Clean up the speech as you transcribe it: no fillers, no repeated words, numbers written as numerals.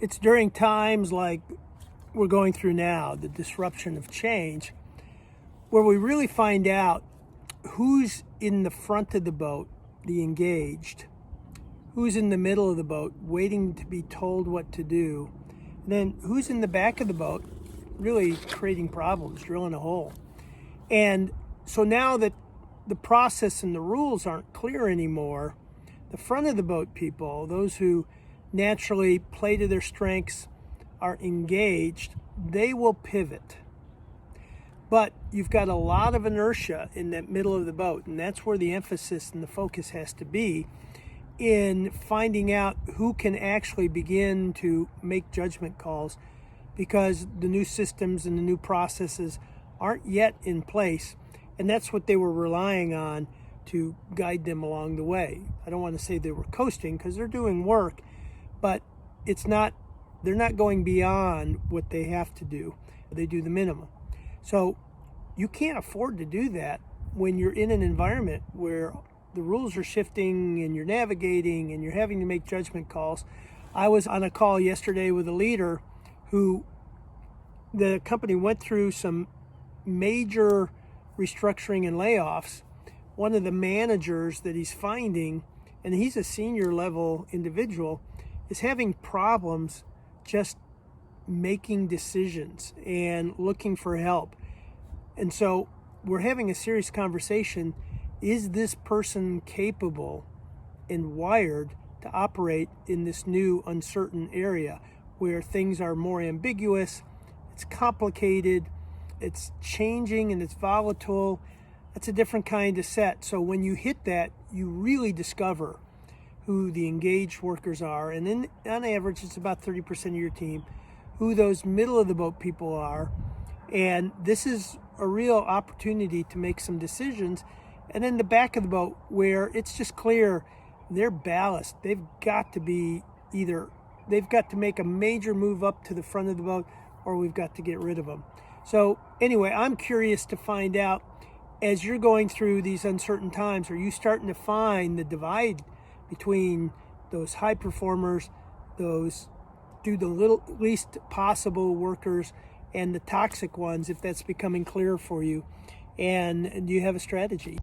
It's during times like we're going through now, the disruption of change, where we really find out who's in the front of the boat, the engaged, who's in the middle of the boat waiting to be told what to do, and then who's in the back of the boat really creating problems, drilling a hole. And so now that the process and the rules aren't clear anymore, the front of the boat people, those who naturally play to their strengths, are engaged, they will pivot. But you've got a lot of inertia in that middle of the boat, and that's where the emphasis and the focus has to be in finding out who can actually begin to make judgment calls, because the new systems and the new processes aren't yet in place, and that's what they were relying on to guide them along the way. I don't want to say they were coasting, because they're doing work, but they're not going beyond what they have to do. They do the minimum. So you can't afford to do that when you're in an environment where the rules are shifting and you're navigating and you're having to make judgment calls. I was on a call yesterday with a leader who the company went through some major restructuring and layoffs. One of the managers that he's finding, and he's a senior level individual, is having problems just making decisions and looking for help. And so we're having a serious conversation. Is this person capable and wired to operate in this new uncertain area where things are more ambiguous, it's complicated, it's changing and it's volatile? That's a different kind of set. So when you hit that, you really discover who the engaged workers are. And then on average, it's about 30% of your team, who those middle of the boat people are. And this is a real opportunity to make some decisions. And then the back of the boat, where it's just clear they're ballast. They've got to make a major move up to the front of the boat, or we've got to get rid of them. So anyway, I'm curious to find out, as you're going through these uncertain times, are you starting to find the divide between those high performers, those do the least possible workers, and the toxic ones, if that's becoming clearer for you? And do you have a strategy?